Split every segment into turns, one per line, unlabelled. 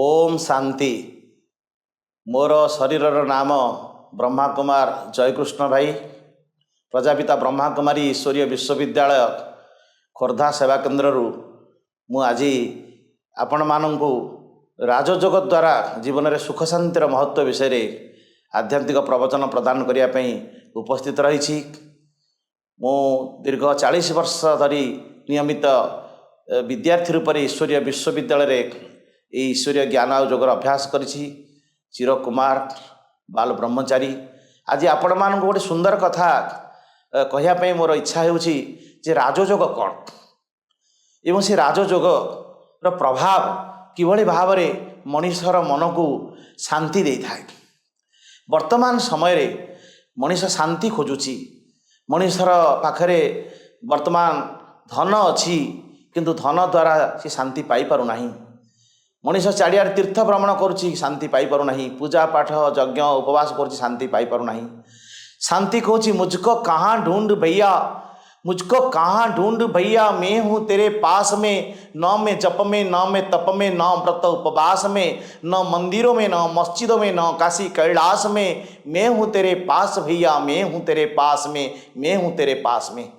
ओम शांति। मोर शरीरर नाम ब्रह्मा कुमार जयकृष्ण भाई। प्रजापिता ब्रह्मा कुमारी ईश्वरीय विश्वविद्यालय खोर्धा सेवा केन्द्र मु आज आपण मानू राजयोग द्वारा जीवन में सुख शांतिर महत्व विषय आध्यात्मिक प्रवचन प्रदान करने उपस्थित रही। मु दीर्घ 40 वर्ष धरी नियमित विद्यार्थी रूप से ईश्वरीय विश्वविद्यालय ईश्वरीय ज्ञान और योगर अभ्यास करिछि। चिर कुमार बाल ब्रह्मचारी। आज आपण मान गोटे सुंदर कथा कहवाई मोर इच्छा होउछि जे राजयोग कौन एवं से राजयोग प्रभाव किभली भाव में मनुष्यर मन को शांति दे थाए। वर्तमान समय रे मनुष्य शांति खोजुछि। मनुष्यर पाखरे वर्तमान धन अच्छी किंतु धन द्वारा से शांति पाई पारु नाही। मनुष्य चारियार तीर्थ भ्रमण करुछि शांति पाई पारु नाही। पूजा पाठ यज्ञ उपवास करुछि शांति पाई पारु नाही। शांति कहूछि मुझको कहाँ ढूंढ भैया, मुझको कहाँ ढूंढ भैया, मैं हूँ तेरे पास में। न मैं जप में, न मैं तप में, न व्रत उपवास में, न मंदिरों में, न मस्जिदों में, न काशी कैलाश में। मैं हूँ तेरे पास भैया, मैं हूँ तेरे पास में, मैं हूँ तेरे पास में।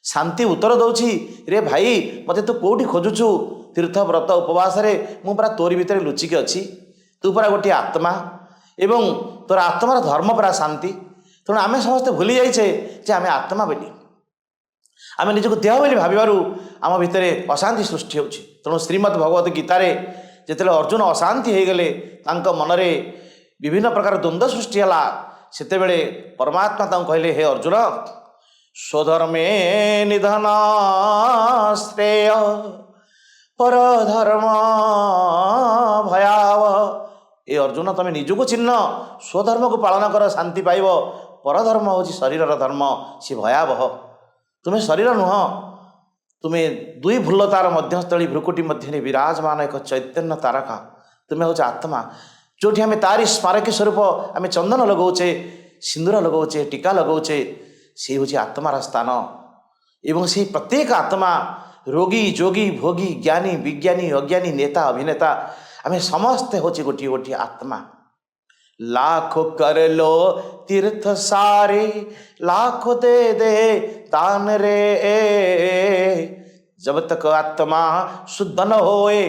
शांति उत्तर दौछि रे भाई मते तू कोठी खोजुछु तीर्थ व्रत उपवास रे मु पूरा तोरी भितर लुचिक अच्छी। तू पूरा गोटे आत्मा एवं तोर आत्मार धर्म पूरा शांति। तेणु आम समस्ते भूली जाइछे जे आम आत्मा बोली, आम निजक देह बोली भाविबारु आम भितर अशांति सृष्टि होछि। तेणु श्रीमद् भगवत गीतार जिते अर्जुन अशांति हो गले तांको मनरे विभिन्न प्रकार द्वंद्व सृष्टि है सेतेबेले परमात्मा तांको कहले हे अर्जुन स्वधर्मे निधन श्रेय परधर्म भयाव। ए अर्जुन तमें निजको चिन्ह, स्वधर्म को पालन कर शांति पाइब। परधर्म हूँ शरीर धर्म, सी भयावह। तुम्हें शरीर नुह, तुम्हें दुई भूलतार मध्यस्थली भ्रुकुटी मध्य विराजमान एक चैतन्य तारका। तुम्हें हूँ आत्मा जो आम तारी स्मारक स्वरूप आम चंदन लगाऊे, सिंदूर लगाऊे, टीका लगाऊे, सी हूँ आत्मार स्थान। एवं से प्रत्येक आत्मा रोगी जोगी भोगी ज्ञानी विज्ञानी अज्ञानी नेता अभिनेता आम समस्ते हूँ गोटे गोटे आत्मा। लाखों कर लो तीर्थ सारे, लाखों दे दे दान रे, जब तक आत्मा शुद्ध न होए,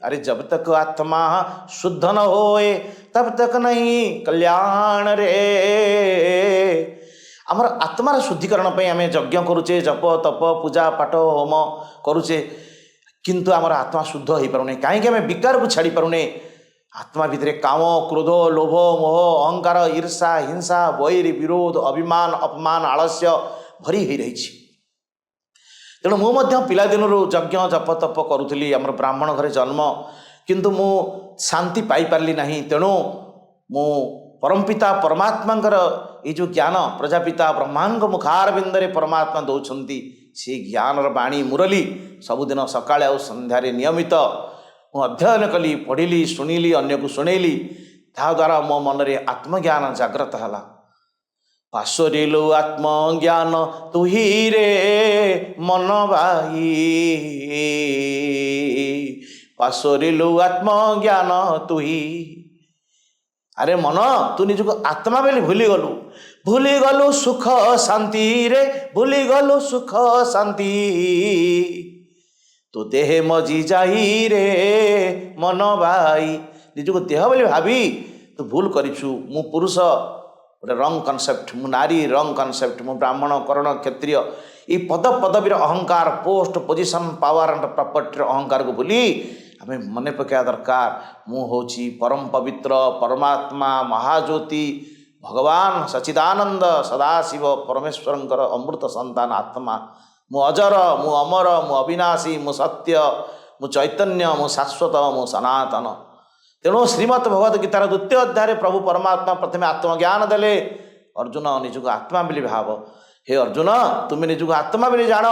अरे जब तक आत्मा शुद्ध न होए तब तक नहीं कल्याण रे। आमर आत्मार शुद्धिकरण पे आम यज्ञ करुचे, जप तप पूजा पाठ होम करुचे, किंतु आमर आत्मा शुद्ध हो पारुने। कहीं आम विकार को छाड़ी पारुने। आत्मा भितर काम क्रोध लोभ मोह अहंकार ईर्षा हिंसा वैर विरोध अभिमान अपमान आलस्य भरी हो रही। तेणु मु पिलादिन यज्ञ जप तप करुली, आमर ब्राह्मण घरे जन्म, किंतु मु शांति पाई पारली नहीं। तेणु मु परमपिता परमात्मा ये जो ज्ञान प्रजापिता ब्रह्मांग मुखारबिंदरे परमात्मा दौरान से ज्ञान बाणी मुरली सबुदिन सकाळे और संध्यारे नियमित अध्ययन कली, पढ़िली, शुणिली, अन्य को शुणेली। ताद्वारा मो मन में आत्मज्ञान जागृत है। पाशरिलु आत्मज्ञान तुही रे मन बाई, पाशरिलु आत्मज्ञान तुही। अरे मन तू निजको आत्मा बेली भूली गलु सुख शांति रे, भूली गलु सुख शांति। तो देह मजी जाई रे मन भाई, निजको देह बोली भाभी तू भूल करिछु। मु पुरुष गोटे रंग कनसेप्ट, मु नारी रंग कनसेप्ट, मु ब्राह्मण कर्ण क्षत्रिय ये पद पदवीर अहंकार post position power and property अहंकार को भूली आम मन पकड़ा दरकार। मु होची परम पवित्र परमात्मा महाज्योति भगवान सच्चिदानंद सदाशिव परमेश्वरंकर अमृत संतान आत्मा। मु अजर, मु अमर, मु अविनाशी, मु सत्य, मु चैतन्य, मु शाश्वत, मु सनातन। तेणु श्रीमद् भगवत गीतार द्वितीय अध्याय प्रभु परमात्मा प्रथम आत्मज्ञान देले। अर्जुन निजको आत्मा बोली भाव। हे अर्जुन तुम्हें निजको आत्मा बोली जान।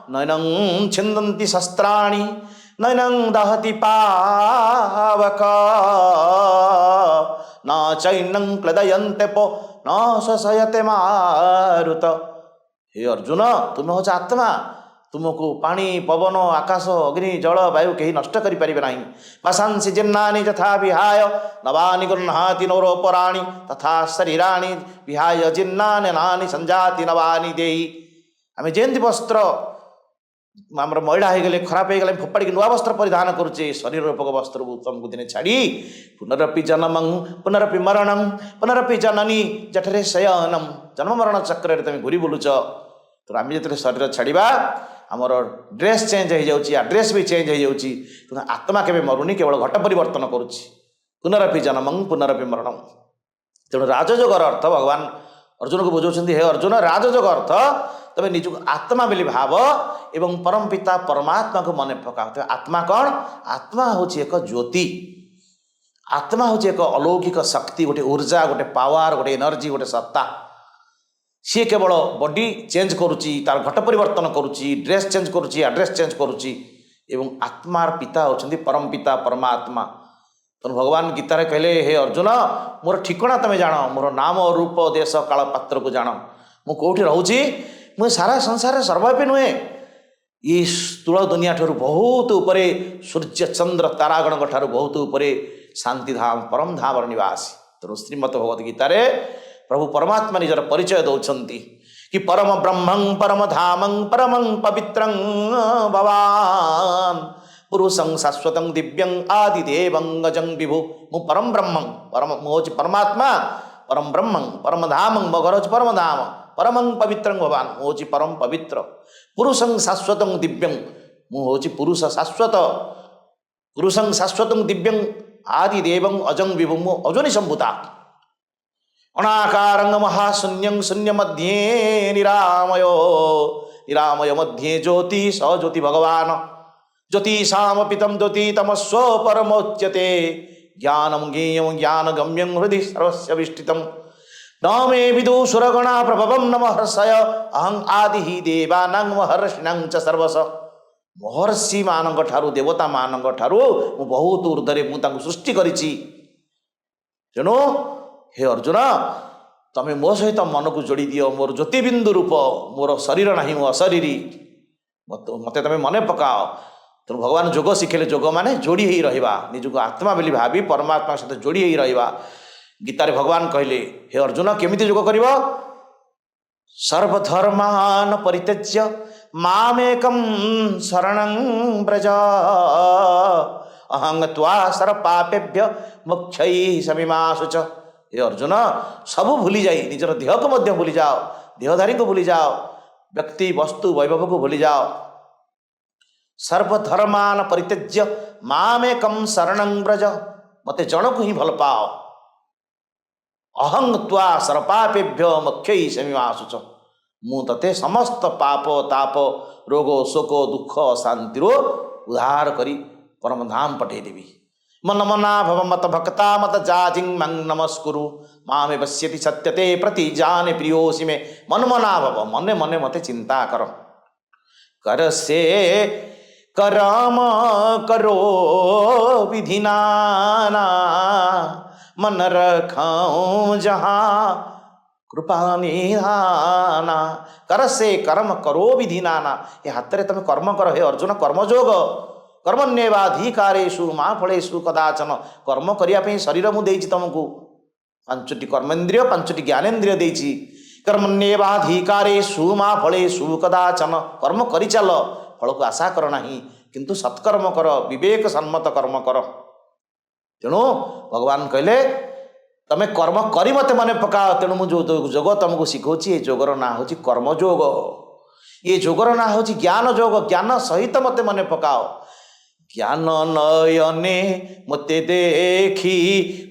नैनं छिन्दन्ति शस्त्राणि, नैनं दहति पावक, न चैनं क्लेदयन्ते पो, न शोषयते मारुत। हे अर्जुन तुम्हें हूँ आत्मा, तुमको पानी पवन आकाश अग्नि जल वायु कहीं नष्ट करें ना। वसांसी जिन्नानि यथा विहाय नवानि गृह्णाति नौरोपराणि तथा शरीराणि विहाय जिन्नानि नानि संजाति नवानि देई। आम जमी वस्त्र आमर मैला हो गले खराब हो गले फोपाड़ी नुआ वस्त्र परिधान करुचे शरीर रूपक वस्त्र को तुमको दिने छाड़ी पुनरपि जन्मं पुनरपि मरणं पुनरपि जननी जठरे शयनम जन्म मरण चक्र तुम घूरी बुलुच। तो आम जो शरीर छाड़ा आमर ड्रेस चेंज हो जाऊँगी आड्रेस भी चेंज हो जाऊँगी आत्मा केवे मरुनी केवल घट परिवर्तन करुच्ची पुनरपि जन्मं पुनरपि मरणं। तेणु राजयोगर अर्थ भगवान अर्जुन को बुझाऊँ हे अर्जुन राजयोग अर्थ तबे निजक आत्मा बोली भाव एवं परम पिता परमात्मा को मन पकाओ। तो आत्मा कौन आत्मा हूँ एक ज्योति आत्मा हूँ एक अलौकिक शक्ति गोटे ऊर्जा गोटे पावर गोटे एनर्जी गोटे सत्ता सी केवल बॉडी चेंज करुच्ची तार घट परिवर्तन करुच्ची ड्रेस चेंज करुच्ची आड्रेस चेंज करुच्ची एवं आत्मार पिता होती परम पिता परमात्मा। तो भगवान गीतार कहले हे अर्जुन मोर ठिकना तुम्हें जान मोर नाम रूप देश काल पात्र को जान मु कौटी रोची मुझे सारा संसार सर्वव्यापी नुहे ये स्थूल दुनिया ठार बहुत उपरे सूर्य चंद्र तारागण ठार बहुत उपरे शांतिधाम परम धाम निवासी। तेणु श्रीमद भगवद गीतार प्रभु परमात्मा निजर परिचय दौरान कि परम ब्रह्मं परम धामं परमं पवित्रं भवान पुरुषं शाश्वतं दिव्यं आदिदेवं गजं विभु मु परम ब्रह्मं परम मुझे परमात्मा परम ब्रह्मं परम धामं मो घर परम धाम परमं पवित्रं भवान मुझे परम पवित्र पुरुषं शाश्वतं दिव्यं मुझे पुरुष शाश्वत पुरुषं शाश्वतं दिव्यं आदिदेवं अजं विभु मु अजोनि संभूता अनाकारंग महाशून्यं शून्य मध्ये निरामयो निरामय मध्ये ज्योति स ज्योति भगवान ज्योतिषामपितं ज्योति तमस्व परमोच्यते ज्ञानं ज्ञेयं ज्ञानगम्यं हृदि सर्वस्य विष्टितं न मे विदुषुरगणा प्रभवं न महर्षय अहं आदि देवानां महर्षिणां च सर्वश। महर्षि मानक ठारू देवता मानक ठारू मु बहुत ऊर्ध्वरे मु तांको सृष्टि करिछि। तेणु हे अर्जुन तमे मो सहित मन को जोड़ी दियो मोर ज्योतिबिंदु रूप मोर शरीर नहीं मो अशरीरी मत तमें मन पकाओ। तेणु भगवान जोग शिखेले जोग माने जोड़ी ही रहिबा निजको आत्मा बोली भावी परमात्मा सहित जोड़ी ही रहिबा। गीतारे भगवान कहले हे अर्जुन केमिति जोग करिवो सर्वधर्मान परित्यज्य मामेकं शरणं व्रज अहं त्वा सर्वपापेभ्य मोक्षैः शमिमाशु। हे अर्जुन सबू भूली जाई निजर देह को मध्य भूली जाओ देहधारी को भूली जाओ व्यक्ति वस्तु वैभव को भूली जाओ सर्वधर्मान परित्यज्य मामेकं शरणं व्रज मते जन को ही भल पाओ अहं त्वा सर्वपापेभ्य मोक्षैः शमिमाशु मु तते समस्त पाप ताप रोग शोक दुख शांति उद्धार करी परम धाम पठेदेवी। मन मना भव मत भक्ता मत जाजिं मं नमस्कुरु मामे पश्यति सत्यते प्रति जाने प्रियोसि में मन मना भव मने मने मते चिंता कर से करम करो विधिनाना मन रखाऊं जहाँ कृपा निधाना। कर से कर्म करो विधिनाना ये हाथ में तुम कर्म कर हे अर्जुन कर्मयोग कर्मण्येवाधिकारेषु माँ फलेषु कदाचन कर्म करने शरीर मुझे तुमको पांचटी कर्मेन्द्रिय पांचटी ज्ञानेन्द्रिय देछि कर्मण्येवाधिकारेषु माँ फलेषु कदाचन कर्म करि चल फल को आशा कर नहीं किंतु सत्कर्म कर विवेक सम्मत कर्म कर। तेणु भगवान कहले तमें कर्म करी मत मन पकाओ। तेणु मुझे जोग तुमको शिखौची ये जोगर ना हूँ कर्मयोग ये जोगर ना हूँ ज्ञान योग ज्ञान सहित मत मन पकाओ। ज्ञान नयने मते देखी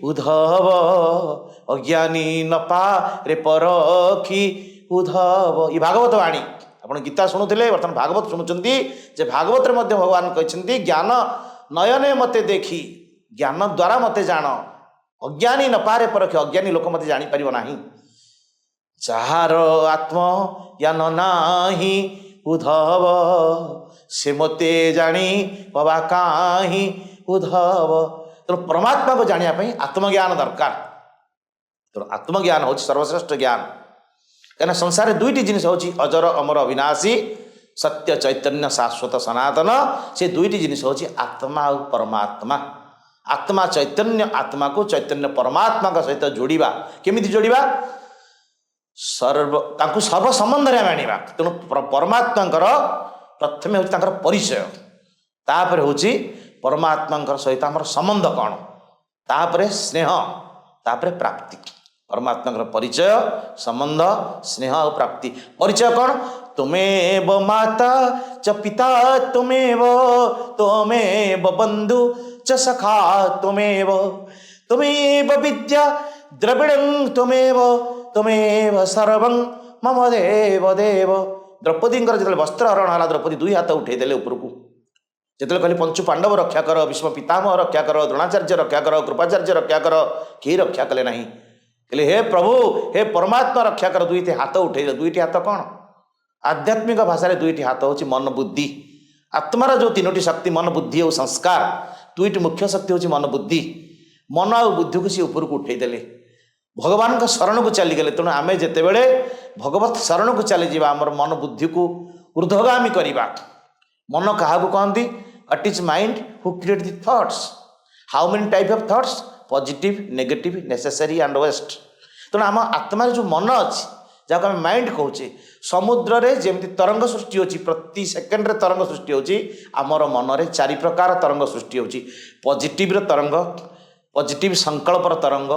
उद्धव अज्ञानी न पारे परखी उद्धव ये भागवत वाणी आप गीता शुणुले बर्तमान भागवत शुणुंट जे भागवत में भगवान कहते ज्ञान नयने मते देखी ज्ञान द्वारा मते जान अज्ञानी न पारे परखी अज्ञानी लोक मते जानी परिव नाही जार आत्म ज्ञान नाही उद्धव से मते जानी बाबा काहि उद्धव। तेणु परमात्मा को जानापी आत्मज्ञान दरकार। तेणु आत्मज्ञान हूँ सर्वश्रेष्ठ ज्ञान कहीं संसार दुईटी जिनिस हूँ अजर अमर अविनाशी सत्य चैतन्य शाश्वत सनातन से दुईटी जिनिस होची आत्मा और परमात्मा। आत्मा चैतन्य आत्मा को चैतन्य परमात्मा का सहित जोड़िबा केमिति जोड़िबा सर्व संबंध रे आनिबा। तेणु परमात्मा प्रथमे होची तांकर परिचय, तापर होची परमात्मा सहित आमर संबंध कौन, तापर स्नेह, तापर प्राप्ति। परमात्मा परिचय संबंध स्नेह और प्राप्ति। परिचय कौन? तुमेव माता च पिता तुमेव, तुमेव बंधु च सखा तुमेव, तुमेव विद्या द्रविणं तुमेव, तुमेव सर्वं मम देव देव। द्रौपदी जो वस्त्र हरण है, द्रौपदी दुई हाथ उठे देले ऊपर को, जिते कहले पंचु पांडव रक्षा कर, भीष्म पितामह रक्षा कर, द्रोणाचार्य रक्षा कर, कृपाचार्य रक्षा कर, केही रक्षा कले नहीं। कहले हे प्रभु हे परमात्मा रक्षा कर, दुईटी हाथ उठे। दुईटी हाथ कौन? आध्यात्मिक भाषा रे दुईटी हाथ होची मन बुद्धि। आत्मार जो तीनोटी शक्ति मन बुद्धि और संस्कार, दुईटी मुख्य शक्ति होची मन बुद्धि। मन और बुद्धि को सी ऊपर को उठे देले, भगवान का शरण को चली गले। तेणु आमे जेतेबेले भगवत शरण को चली जीवा, हमर मन बुद्धि को ऊर्ध्वगामी करिबा। मन काहाकू कहंती? What is mind who create the thoughts. How many type of thoughts? Positive, negative, necessary and waste. तेणु आम आत्मार जो मन अच्छी जहाँ आम माइंड कहूचे, समुद्र रे जेमती तरंग सृष्टि होची, प्रति सेकेंड रे तरंग सृष्टि होची, आमर मन रे चारि प्रकार तरंग सृष्टि होची। पॉजिटिव रे तरंग, पॉजिटिव संकल्पर तरंग,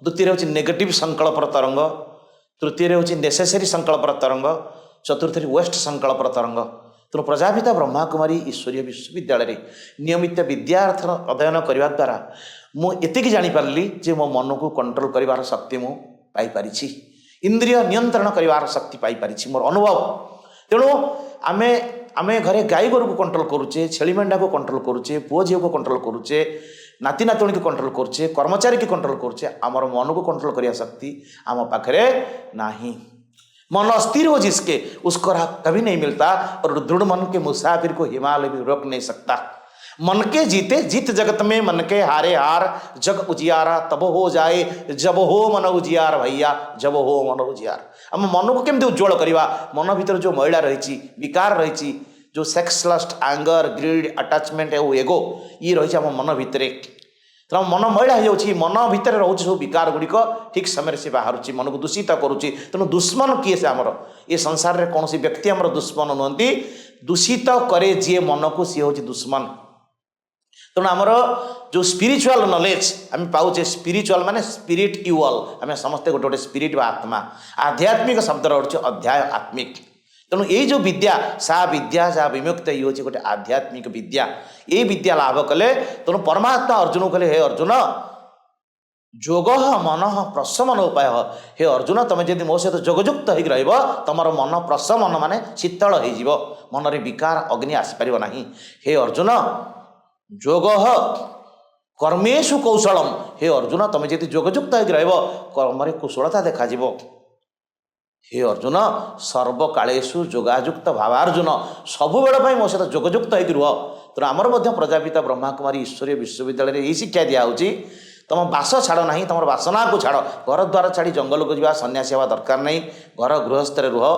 द्वितीय होची नेगेटिव संकल्पर तरंग, तृतीय होची नेसेसरी संकल्पर तरंग, चतुर्थ वेस्ट संकल्पर तरंग। तेणु प्रजापिता ब्रह्मा कुमारी ईश्वरीय विश्वविद्यालय नियमित विद्यार्थ अध्ययन करने द्वारा मुझे जानीपारि जे मो मन को कंट्रोल कर शक्ति मु पाई, इंद्रिय नियंत्रण कर शक्ति पाई मोर अनुभव। तेणु आमे आमे घरे गाई गोरु को कंट्रोल करुचे, छेली मेंढा को कंट्रोल करुचे, पुओ झील को कंट्रोल करुचे, नाती नातुणी को कंट्रोल करुचे, कर्मचारी को कंट्रोल करुचे। आमर मन को कंट्रोल करने शक्ति आम पाखे नहीं। मन अस्थिर हो जिसके उसको राह कभी नहीं मिलता, और दृढ़ मन के मुसाफिर को हिमालय भी रोक नहीं सकता। मन के जीते जीत जगत में, मन के हारे हार जग उजियारा तब हो जाए, जब हो मन उजियार भैया, जब हो मन उजियार। आम मन को केमती उज्जवल करवा? मन भीतर जो मैला रही, विकार रही, जो sex lust, anger, greed, attachment और एगो ये रही आम मन भितर। तो मन मैला हो जाऊँगी, मन भितर रोचे सब विकार गुड़िक ठीक समय से बाहर, मन को दूषित करुच्ची। तेणु दुश्मन किए से आमर ये संसार में कौन व्यक्ति आमर दुश्मन नुहति, दूषित करे जी मन को सी हूँ दुश्मन। तेणु आमर जो स्पिरिचुअल नॉलेज आम पाचे, स्पिरिचुअल माने स्पिरिचुअल, आम समस्ते गोटे गोटे स्पिरिट व आत्मा, आध्यात्मिक शब्द रही अध्याय आत्मिक। तेणु ये जो विद्या सा विद्या जहाँ विमुक्त ये हूँ गोटे आध्यात्मिक विद्या। ये विद्या लाभ कले तेणु परमात्मा अर्जुन कहले हे अर्जुन जोग मन प्रशमन उपाय, हे अर्जुन तुम जब मो सहित जोगयुक्त हो रहा तुम मन प्रशमन माने शीतल हो, मन रे विकार अग्नि आसीपार ना। हे अर्जुन जोग कर्मेशु कौशलम, हे अर्जुन तुम जब जोगयुक्त हो रहा कर्म कुशलता देखा। हे अर्जुन सर्वकालेषु जोगायुक्त भावार्जुन, सबु बेल मो सहित जोगयुक्त हो रुह। तेणु आमर प्रजापिता ब्रह्मा कुमारी ईश्वरीय विश्वविद्यालय यही शिक्षा दिखाऊँगी, तुम बास छाड़ ना, तुम बासना को छाड़, घर द्वार छाड़ी जंगल को जा सन्यासी हवा दरकार नहीं, घर गृहस्थ रुह।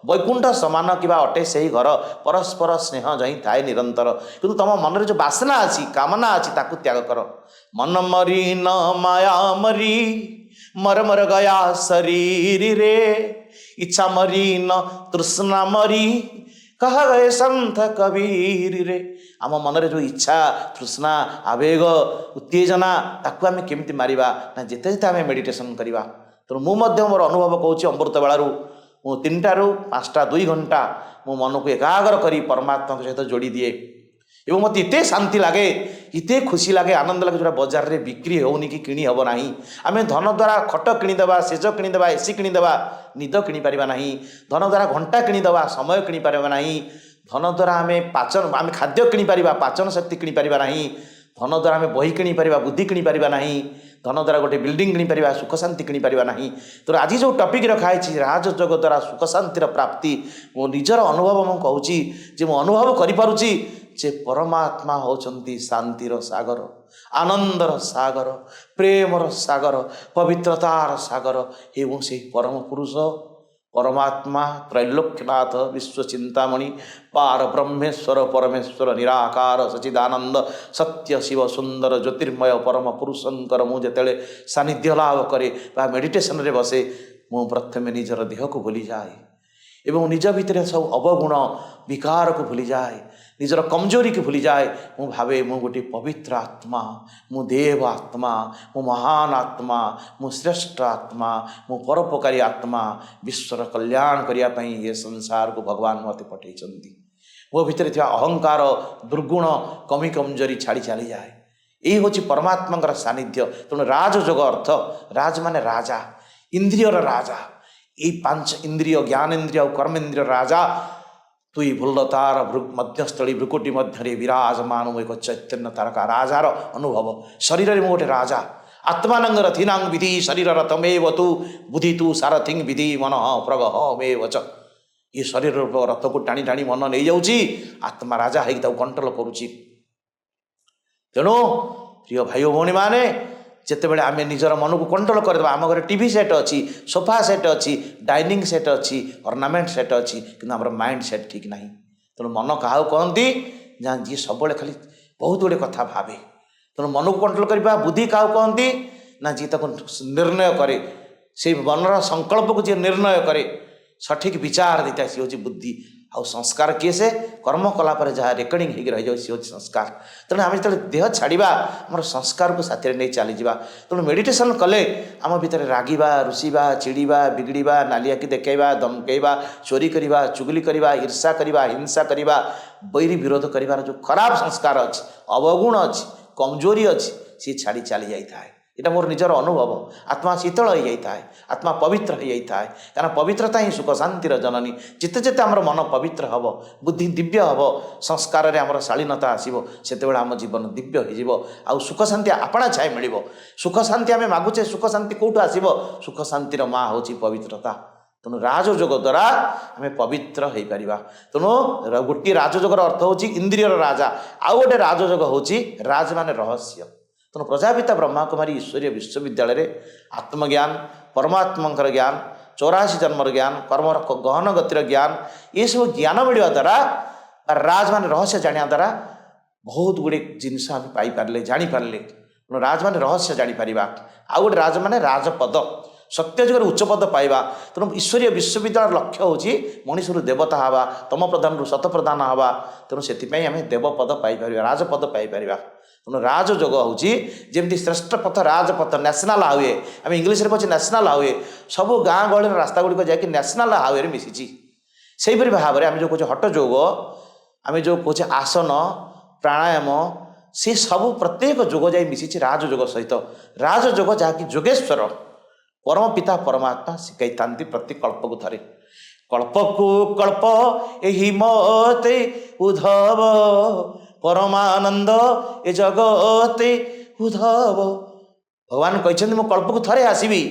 वैकुंठ समान कि अटे से ही घर, परस्पर स्नेह जही थाए निरंतर। किंतु तुम मन में जो बासना अच्छी, कामना अच्छी, ताकू त्याग कर। मन मरी न माया मरी, मर मर गया शरीर रे, इच्छा मरी न तृष्णा मरी, कहा गए संत कबीर रे। आम मन रे जो इच्छा तृष्णा आवेग उत्तेजना ताकू आम केमती मारिबा ना, जिते जिते आम मेडिटेशन करवा। तेणु मुझे मोर अनुभव कहूँ अमृत बेलू मु 3टारू 5टा 2 घंटा मो मन को एकाग्र करी परमात्मा सहित जोड़ी दिए, एवं मत इते शांति लगे, इते खुशी लगे, आनंद लगे, जो बजार में बिक्री होनी कि किणी हम ना। आम धन द्वारा खट किणीदेवा, सेज किणीदेवा, एसी किणीदेवा, निद किणीपर ना। धन द्वारा घंटा किणीदेवा, समय किणीपर ना। धन द्वारा आम पाचन आम खाद्य किणीपर, पाचन शक्ति किणीपर ना। धन द्वारा आम बही किणीपर, बुद्धि किणीपर ना। धन द्वारा गोटे बिल्डिंग किणीपर, सुख शांति किणीपर ना। तो आज जो टॉपिक रखाई राजयोग द्वारा सुख शांतिर प्राप्ति, मो निजर अनुभव मु कहूँ, मु अनुभव करिपारुची जे परमात्मा होचंती शांतिर सागर, आनंदर सागर, प्रेमर सागर, पवित्रतार सागर एवं से परम पुरुष परमात्मा त्रैलोक्यनाथ विश्व चिंतामणि पार ब्रह्मेश्वर परमेश्वर निराकार सचिदानंद सत्य शिव सुंदर ज्योतिर्मय परम पुरुषंकर मु जेतेले सानिध्य लाभ करे बा मेडिटेशन रे बसे मु प्रथमे निजर देह को भूली जाए एवं निज भितर सब अवगुण विकार को भूली जाए निजर कमजोरी को भूली जाए मु भावे मु गोटे पवित्र आत्मा मु देव आत्मा मु महान आत्मा मु श्रेष्ठ आत्मा मु परोपकारी आत्मा विश्वर कल्याण करने ये संसार को भगवान मत पठे मो भितर थी अहंकार दुर्गुण कमी कमजोरी छाड़ी चली जाए यही हूँ परमात्मा सानिध्य तेणु राजयोग अर्थ राज माने राजा इंद्रियर राजा यही पांच इंद्रिय ज्ञानेन्द्रिय और कर्मेन्द्रिय राजा तुई भूलतार मध्यस्थली भ्रुकुटी मध्य विराजमान एक चैतन्य तारका राजार अनुभव शरीर में गोटे राजा आत्मानंग रथिनांग विधि शरीर रथमेव तु बुद्धि तु सारथिंग विधि मन प्रगहमेव च ये शरीर रथ को टाणी टाणी मन नहीं जाऊँगी आत्मा राजा है कंट्रोल करुच्ची तेणु प्रिय भाई भौणी मैंने जितेबाला आम निजर मन को कंट्रोल करदे आम घर टीवी सेट अच्छी सोफा सेट अच्छी डाइनिंग सेट अच्छी अर्नामेंट सेट अच्छी कि माइंड सेट ठीक ना तेणु मन क्या कहती जहाँ जी सब खाली बहुत गुड़े कथा भावे तेणु मन को कंट्रोल करवा बुद्धि क्या कहती ना जी तक निर्णय करे से मनर संकल्प को जी निर्णय करे सठिक विचार देता सी हूँ बुद्धि आउ संस्कार किए से कर्म कलापर जहाँ रेकर्डिंग हो रही सी हूँ संस्कार तेणु आम जो देह छाड़ा आम संस्कार को साथी नहीं चलीजा तेणु मेडिटेशन कले आम भितर रागिबा रुषिबा चिड़ीबा बिगड़ीबा नालियाकी देखा धमकेबा चोरी करवा चुगली करवा ईर्षा करवा हिंसा करवा बैरी विरोध कर जो खराब संस्कार अच्छी अवगुण अच्छी कमजोरी अच्छी सी छाड़ी चली जाए यहाँ मोर निजर अनुभव आत्मा शीतल हो जाता है आत्मा पवित्र हो जाता है कारण पवित्रता ही सुख शांतिर जननी जिते जिते आम मन पवित्र हम बुद्धि दिव्य हम संस्कार में आमर शालीनता आसो से आम जीवन दिव्य हो सुख शांति आपणा छाए मिल सुख शांति आम मागुचे सुख शांति कौटू आसो सुख शांतिर माँ हूँ पवित्रता तेणु राजयोग द्वारा आम पवित्र हो पार तेणु गोटे राजयोगर अर्थ हूँ इंद्रियर राजा आउ गोटे राजयोग हूँ राज मान रहस्य तेणु प्रजापिता ब्रह्मा कुमारी ईश्वरीय विश्वविद्यालय आत्मज्ञान परमात्मा ज्ञान 84 जन्मर ज्ञान कर्म गहन गतिर ज्ञान ये सब ज्ञान मिलवा द्वारा राज मान रहस्य जाना द्वारा बहुत गुड़े जिनस आम पाइपारे जानीपारे तेणु राज मान रहस्य जानीपर आउ गोटे राज मान राजपद सत्य जुगर उच्च पद पाइबा तेणु ईश्वरीय विश्वविद्यालय लक्ष्य हूँ मनीष देवता हवा तम प्रधान शत प्रधान हवा तेणु से आम देवपद पाइपर राजपद पाइपर तेणु राजयोग हूँ जमी श्रेष्ठ पथ राजपथ नेशनल हाईवे आम इंग्लीश में कहे नेशनल हाईवे सब गाँ गहली रास्ता गुड़िक जाकि नेशनल हाईवे मिसी से भाव में आम जो कहे हठ योग आम जो कहे आसन प्राणायाम से सब प्रत्येक योग जा मिसी राजयोग सहित राजयोग जहाँकि जोगेश्वर परम पिता परमात्मा शिखाई था प्रति कल्प को थे कल्प को कल्प यही मते उद्धव परमानंद ए जगते उद्धव भगवान कहते मो कल्प को थे आसबि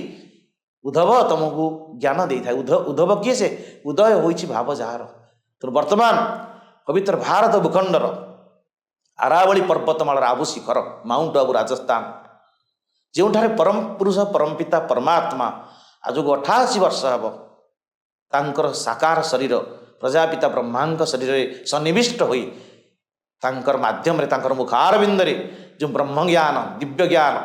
उद्धव तुमको ज्ञान दे था उद्धव किए से उदय हो भाव जार तेणु वर्तमान पवित्र भारत भूखंडर आरावली पर्वतमाल आबू शिखर माउंट आबू राजस्थान जो परम पुरुष परम पिता परमात्मा आज को 88 वर्ष हम तांकर साकार शरीर प्रजापिता ब्रह्मा शरीर सन्निविष्ट होई तांकर माध्यम तांकर मुखारविंदरे जो ब्रह्म ज्ञान दिव्य ज्ञान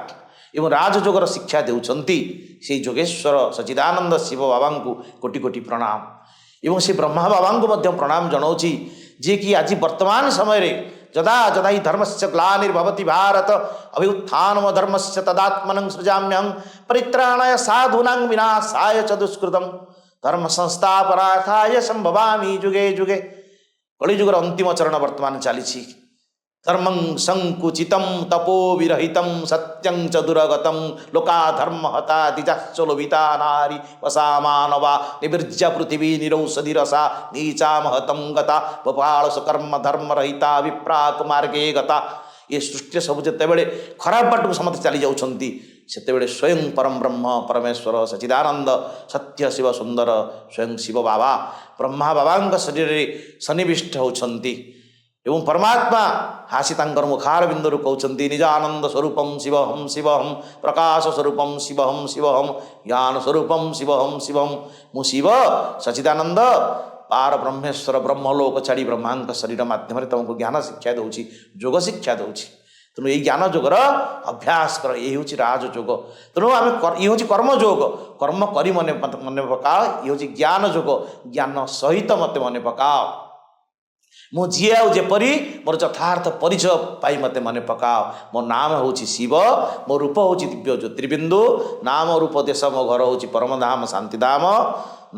एवं राजयोगर शिक्षा देउछंती से जोगेश्वर सचिदानंद शिव बाबा को कोटि कोटि प्रणाम एवं से ब्रह्मा बाबा को प्रणाम जनाऊँगी जे कि आज वर्तमान समय जदा जदा ही धर्मस्य ग्लानिर्भवति भारत अभ्युत्थानम धर्मस्य तदात्मनं सृजाम्यहं परित्राणाय साधूनां विनाशाय च दुष्कृतम् धर्म संस्थापनार्थाय संभवामि जुगे जुगे कलिजुगर अंतिम चरण वर्तमान चली धर्मं संकुचितं तपो विरहितं सत्यं च दुरगतं लोका धर्म हता दिजाश्चलोभिता नारी वसा मानवा निवृज्य पृथिवी निरौषधिरसा नीचा महतं गता भोपाल सुकर्म धर्म रहिता विप्राक मार्गे गता ये सृष्टि सब जिते खराब बाट को समस्त चली जाउछंती सेतेबेले स्वयं परम ब्रह्म परमेश्वर सचिदानंद सत्य शिव सुंदर स्वयं शिव बाबा ब्रह्मा बाबा शरीर सन्निविष्ट होती एवं परमात्मा हासी तांकर मुखार बिंदु कहते निजानंद स्वरूपम शिवहम प्रकाश स्वरूपम शिवहम ज्ञान स्वरूपम शिवहम मु शिव सचिदानंद पार ब्रह्मेश्वर ब्रह्मलोक छाड़ी ब्रह्मांक शरीर माध्यम तुमको ज्ञान शिक्षा दूची जोग शिक्षा दूची तेणु यही ज्ञान जोगर अभ्यास कर ये हूँ राजयोग तेणु आम ये हूँ कर्मयोग कर्म करी मन पकाओ ये हूँ ज्ञान जोग ज्ञान सहित मत मन पकाओ मु जी आउपरी मोर यथार्थ परिचय पाई मत मन पकाओ मो नाम हूँ शिव मो रूप हूँ दिव्य ज्योतिर्बिंदु नाम रूप देश मो घर हूँ परमधाम शांतिधाम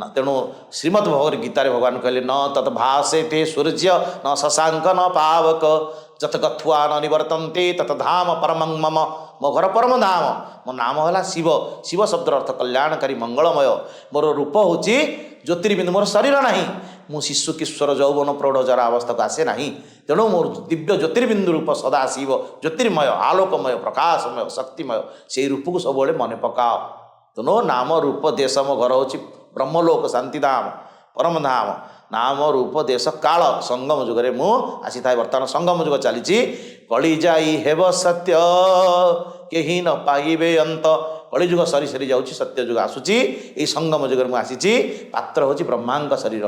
तेणु श्रीमद् भगवद गीतार भगवान कहले न तत् भाषे ते सूर्य न शशांक न पावक जत गत्वा न निवर्तन्ते तत धाम परमं मम मो घर परम धाम मो नाम है शिव शिव शब्द अर्थ कल्याणकारी मंगलमय मोर रूप हूँ ज्योतिर्बिंदु मोर शरीर ना मु शिशु किशोर यौवन प्रौढ़ जरा अवस्था को आसे ना तेणु मोर दिव्य ज्योतिर्बिंदु रूप सदा शिव ज्योतिर्मय आलोकमय प्रकाशमय शक्तिमय से रूप को सब मन पकाओ तेणु नाम रूप देश मो घर हूँ ब्रह्मलोक शांतिधाम परमधाम नाम रूप देश काल संगम जुगरे मु आसी था बर्तमान संगम जुग चली कली जाई हेब सत्य केही न पाइबे अंत कली जुग सरी सरी जाऊँ सत्य जुग आसूची ये संगम जुगर मु आसी पात्र हूँ ब्रह्मांक शरीर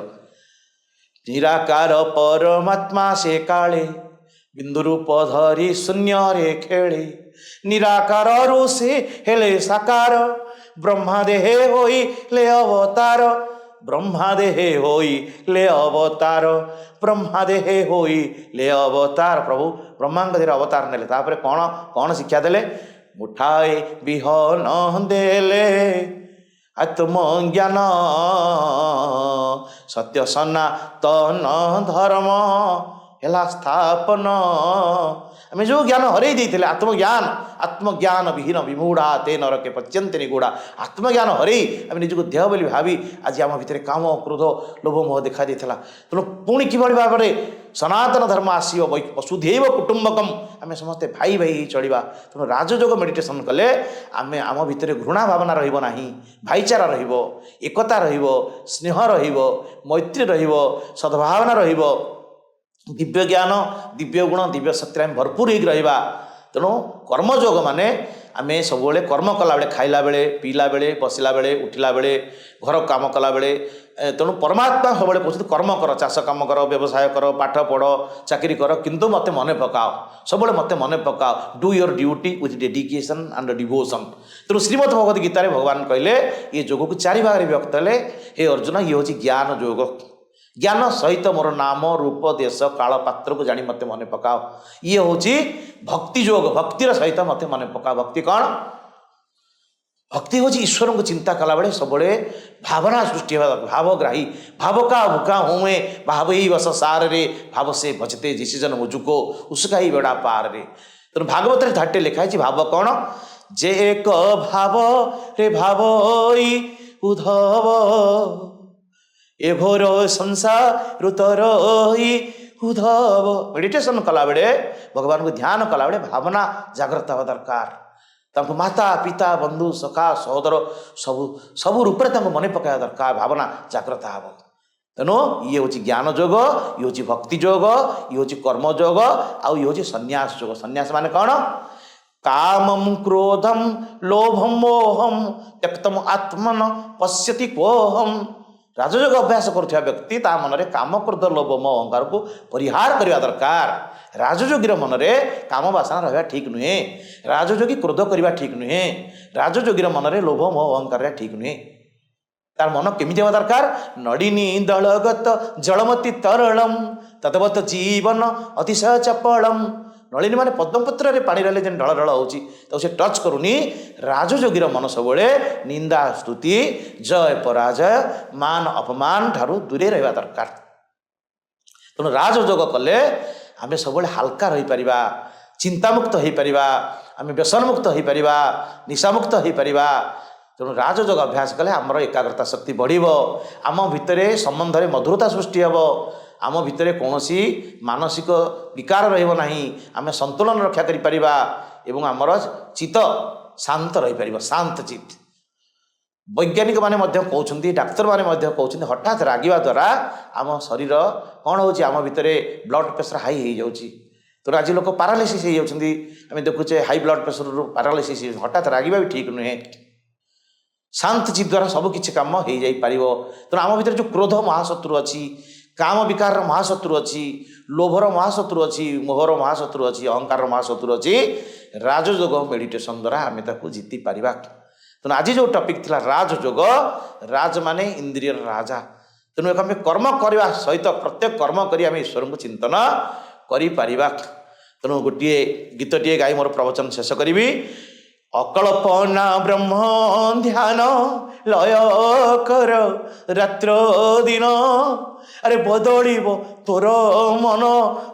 निराकार परमात्मा से काले बिंदु रूप धरी शून्य रे खेले निराकार से हेले साकार ब्रह्मा देहे होई ले अवतार ब्रह्मा देहे होई ले अवतार ब्रह्मा देहे होई ले अवतार प्रभु ब्रह्मांक देह अवतार नेले तापर कौन कौन शिक्षा देले मुठाए विहन देले आत्मज्ञान सत्य सनातन धर्म हेला स्थापन आम जो ज्ञान हरई देते आत्मज्ञान विहीन विमूढ़ा ते नरके पच्यंते निगूढ़ा आत्मज्ञान हरई आम निजक देह बोली भावी आज आम भितर काम क्रोध लोभ मोह देखा देता तेणु पुणी किभली भाव में सनातन धर्म आसो वसुधैव कुटुंबकम आम समस्ते भाई भाई चलवा तेणु राजयोग मेडिटेशन कले आम आम भितर घृणा भावना रहा भाईचारा एकता स्नेह मैत्री सद्भावना दिव्य ज्ञान दिव्य गुण दिव्य शक्ति आम भरपूर हो रहा तेणु कर्मयोग माने आम सब कर्म कला बेले खाइला बेले पीला बेले बसला बेले उठिला बेले घर काम कला बेले तेणु परमात्मा सब कहते कर्म कर चाष कम कर व्यवसाय कर पाठ पढ़ चाकरी कर किंतु मत मन पकाओ सब मत मन पकाओ do your duty with dedication and devotion तेणु श्रीमद् भगवद गीतार भगवान कहले ये जोग को चारि भाग में व्यक्त कले हे अर्जुन ये हूँ ज्ञान योग ज्ञान सहित मोर नाम रूप देश काल पात्र को जानी मत मन पकाओ ये हूँ भक्ति योग भक्तिर सहित मत मन पकाओ भक्ति कौन भक्ति हूँ ईश्वर को चिंता कला बेले सब भावना सृष्टि भावग्राही भाव का भूखा हूँ मैं भाव ही बस सार रे भाव से भजते जिसे जन मुझको उसका ही बेड़ा पार रे तेणु भागवत धाटे लिखाई भाव कौन जे एक भाव रे भाव उधव ए घोर संसार रुतर उधव मेडिटेशन कला बेले भगवान को ध्यान कला बेले भावना जागृत हवा दरकार माता पिता बंधु सखा सहोदर सबू सबू रूप मन पकाया दरकार भावना जागृत हम तेणु ये हूँ ज्ञान योग ये हूँ भक्ति योग ये हूँ कर्म योग आउ ये हूँ संन्यास योग संन्यास माने कौन कामम क्रोधम लोभम मोहम त्यक्तम आत्मन पश्यति कोहम राजयोग अभ्यास करुवा व्यक्ति ता मन में काम क्रोध लोभ मोह अहंकार को परिहार करने दरकार राजयोगी मन में काम बासना रहा ठीक नुहे राजयोगी क्रोध करवा ठीक नुहे राजयोगी मन में लोभ मोह अहंकार ठीक नुहे तार मन केमी हवा दरकार नड़िनी दलगत जलमती तरलम तदवत जीवन अतिशय चपलम नलिनी माने पद्मपत्र रे पानी रहले जेन ढल ढल होची तो से टच करूनी राजयोगी मन सब निंदा स्तुति जय पराजय मान अपमान ठारू दूरे रहा दरकार तेणु राजयोग कले आम सब हाल्का रही पारिबा चिंतामुक्त हो पारिबा आम व्यसनमुक्त हो पारिबा निशामुक्त हो पारिबा तेणु राजयोग अभ्यास कले आमर एकाग्रता शक्ति बढ़िबो आम भितरे संबंध में मधुरता सृष्टि हेबो आम भितर कौन मानसिक विकार रहा आम संतुलन रक्षा करिपरिबा एवं आमर चित्त शांत रही पार शांत चित्त वैज्ञानिक माने कहते डाक्तर माने कहते हठात रागिबा द्वारा आम शरीर कौन हो आम भितर ब्लड प्रेशर हाई हो जाऊँगी। तेणु आज लोक पारालिसिस हो जाती आम देखुचे हाई ब्लड प्रेशर रू पारालिसिस हठात रागिबा भी ठीक नुहे। शांत चित द्वारा सबकि कम हो जापर। तेणु आम भर जो क्रोध महाशत्रु अच्छी, काम विकार महाशत्रु अच्छी, लोभर महाशत्रु अच्छी, मोहर महाशत्रु अच्छी, अहंकार महाशत्रु अच्छी, राजयोग मेडिटेशन द्वारा आम जीति पारिबा। तेणु आज जो टॉपिक थिला राजयोग, राज माने इंद्रिय राजा। तेणु आम कर्म करने सहित प्रत्येक कर्म करी आम ईश्वर को चिंतन करिपारिबा। तेणु गोटे गीतटे गाई मोर प्रवचन शेष करी। अकल्पना ब्रह्म ध्यान लय कर रात्र दिन, अरे बदलिब तोर मन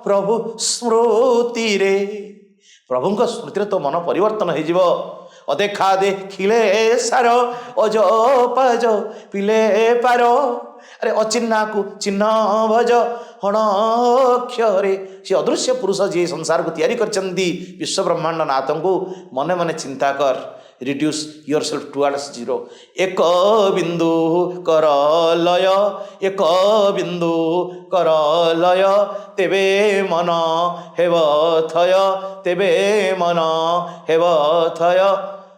प्रभु स्मृति रे। प्रभु स्मृति रे तो मन परिवर्तन हो। अदेखा देखिले सार अजपाज पिले पार, अरे अचिन्हा को चिन्ह भज हण अक्षरे। से अदृश्य पुरुष जी संसार को तैयारी करचंदी विश्व ब्रह्मांड नाथ को मने मने चिंता कर। Reduce your self towards zero. एक बिंदु कर लय, एक बिंदु कर लय, तेबे मन हेब थय, तेबे मन हेब थय।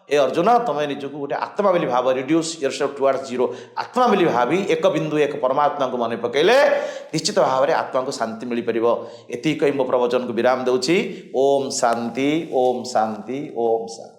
ए अर्जुन तुम्हें निजक गोटे आत्मा बोली भाव। Reduce your self towards zero. आत्मा बोली भावी एक बिंदु एक परमात्मा को मन पकड़े निश्चित भाव में आत्मा को शांति मिल पार। एति कही मो प्रवचन को विराम दूची। ओम शांति, ओम शांति, ओम शांति।